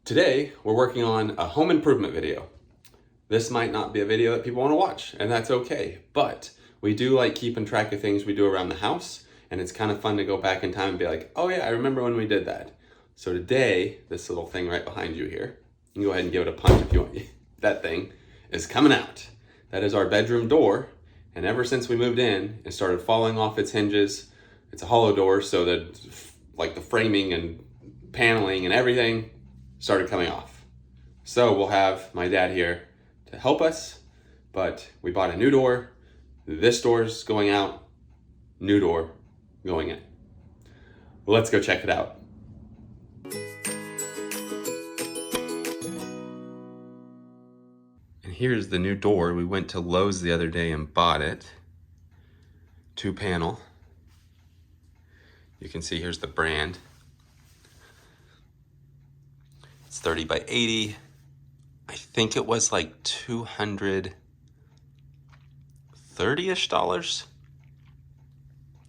Today, we're working on a home improvement video. This might not be a video that people want to watch, and that's okay, but we do like keeping track of things we do around the house, and it's kind of fun to go back in time and be like, oh yeah, I remember when we did that. So today, this little thing right behind you here, you can go ahead and give it a punch if you want. That thing is coming out. That is our bedroom door, and ever since we moved in, it started falling off its hinges. It's a hollow door, so that like the framing and paneling and everything started coming off. So we'll have my dad here to help us, but we bought a new door. This door's going out, new door going in. Let's go check it out. And here's the new door. We went to Lowe's the other day and bought it. 2-panel. You can see here's the brand. It's 30 by 80. I think it was like $230-ish.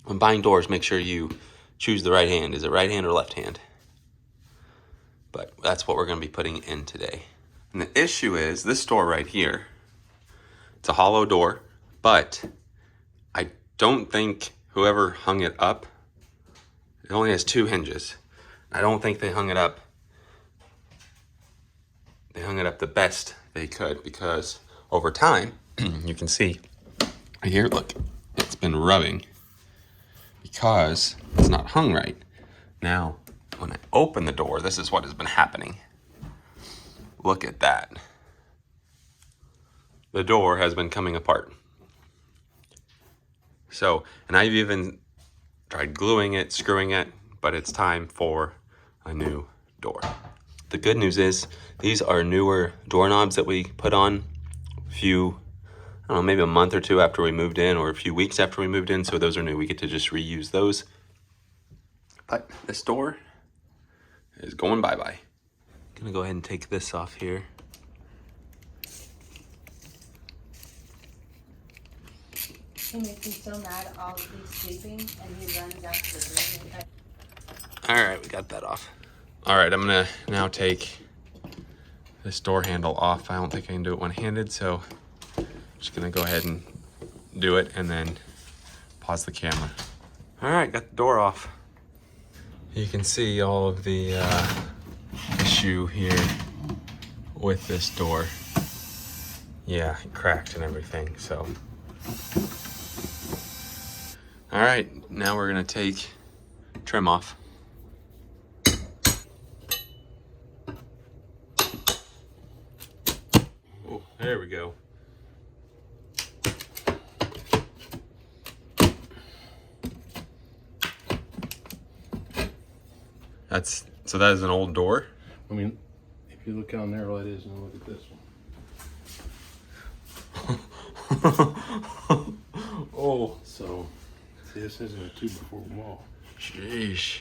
When buying doors, make sure you choose the right hand. Is it right hand or left hand? But that's what we're going to be putting in today. And the issue is this door right here. It's a hollow door, but I don't think whoever hung it up, it only has 2 hinges. I don't think they hung it up. They hung it up the best they could, because over time, you can see right here, look, it's been rubbing because it's not hung right. Now, when I open the door, this is what has been happening. Look at that. The door has been coming apart. So, and I've even tried gluing it, screwing it, but it's time for a new door. The good news is these are newer doorknobs that we put on a few, I don't know, maybe a month or two after we moved in, or a few weeks after we moved in. So those are new. We get to just reuse those. But this door is going bye-bye. I'm gonna go ahead and take this off here. He makes me so mad. I'll be sleeping and he runs out to the room. All right, we got that off. All right, I'm gonna now take this door handle off. I don't think I can do it one-handed, so I'm just gonna go ahead and do it and then pause the camera. All right, got the door off. You can see all of the issue here with this door. Yeah, it cracked and everything, so. All right, now we're gonna take trim off. Oh, there we go. So that is an old door. I mean, if you look down there, all it is, and look at this one. Oh. So, see, this isn't a 2x4 wall. Sheesh.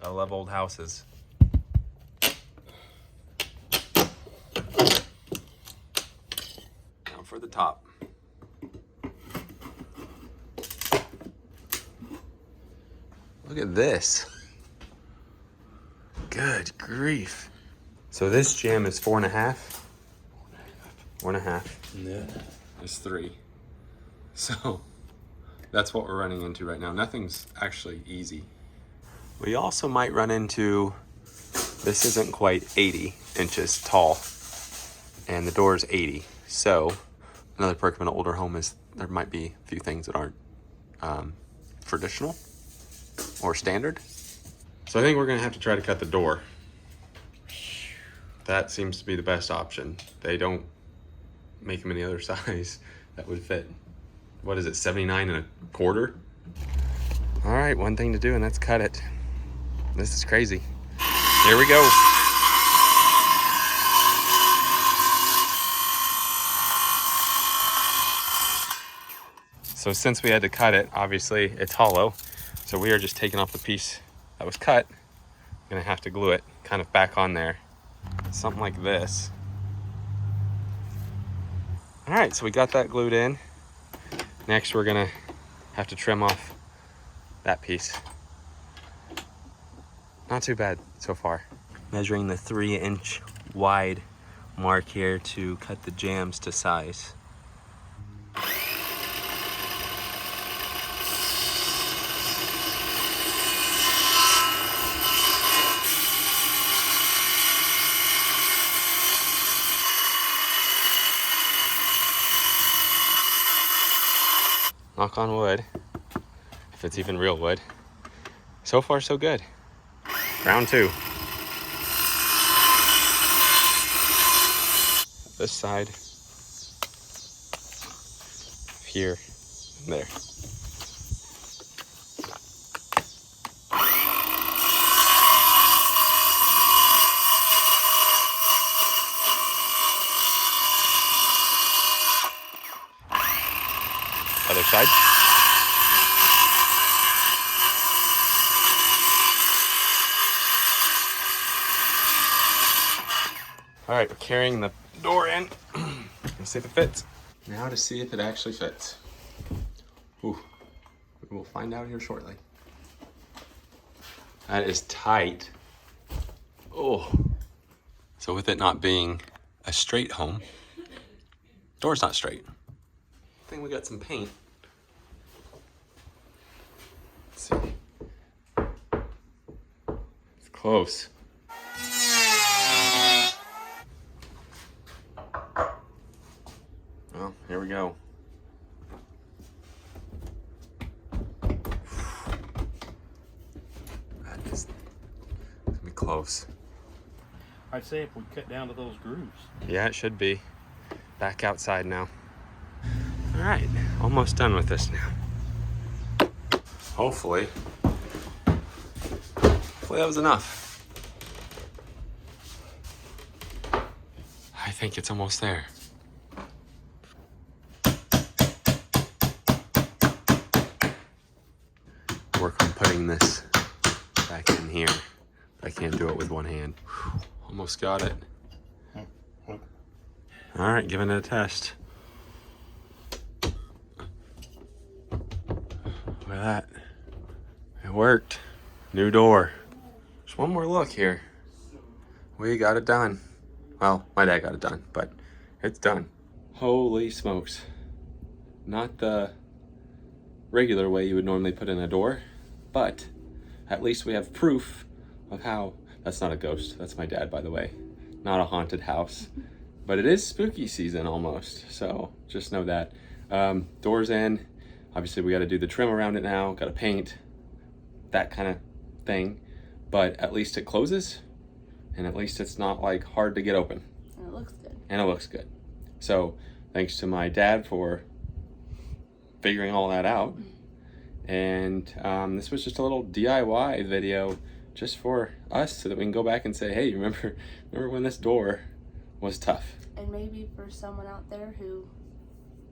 I love old houses. Now for the top. Look at this. Good grief. So this jam is 4.5. 4.5. And that is 3. So that's what we're running into right now. Nothing's actually easy. We also might run into, this isn't quite 80 inches tall, and the door is 80. So another perk of an older home is there might be a few things that aren't traditional or standard. So I think we're gonna have to try to cut the door. That seems to be the best option. They don't make them any other size that would fit. What is it, 79.25? All right, one thing to do, and that's cut it. This is crazy. Here we go. So since we had to cut it, obviously it's hollow. So we are just taking off the piece that was cut. I'm gonna have to glue it kind of back on there. Something like this. All right, so we got that glued in. Next, we're gonna Have to trim off that piece. Not too bad so far. Measuring the 3-inch wide mark here to cut the jambs to size. Knock on wood, if it's even real wood. So far, so good. Round 2. This side, here, and there. Other side. All right, we're carrying the door in. Let's see if it fits. Now to see if it actually fits. Ooh, we will find out here shortly. That is tight. Oh. So with it not being a straight home, door's not straight. I think we got some paint. Let's see. It's close. Well, here we go. That is gonna be close. I'd say if we cut down to those grooves. Yeah, it should be. Back outside now. All right, almost done with this now. Hopefully that was enough. I think it's almost there. Work on putting this back in here. I can't do it with one hand. Almost got it. All right, giving it a test. Look at that. It worked. New door. Just one more look here. We got it done. Well, my dad got it done, but it's done. Holy smokes. Not the regular way you would normally put in a door, but at least we have proof of how. That's not a ghost. That's my dad, by the way. Not a haunted house. But it is spooky season almost, so just know that. Doors in. Obviously, we got to do the trim around it now. Got to paint, that kind of thing. But at least it closes, and at least it's not like hard to get open. And it looks good. And it looks good. So thanks to my dad for figuring all that out. And this was just a little DIY video just for us, so that we can go back and say, hey, remember when this door was tough? And maybe for someone out there who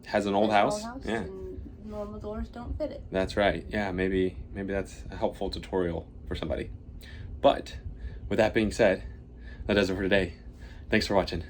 has an old house. Yeah. And normal doors don't fit it. That's right. Yeah, maybe that's a helpful tutorial for somebody. But with that being said, that does it for today. Thanks for watching.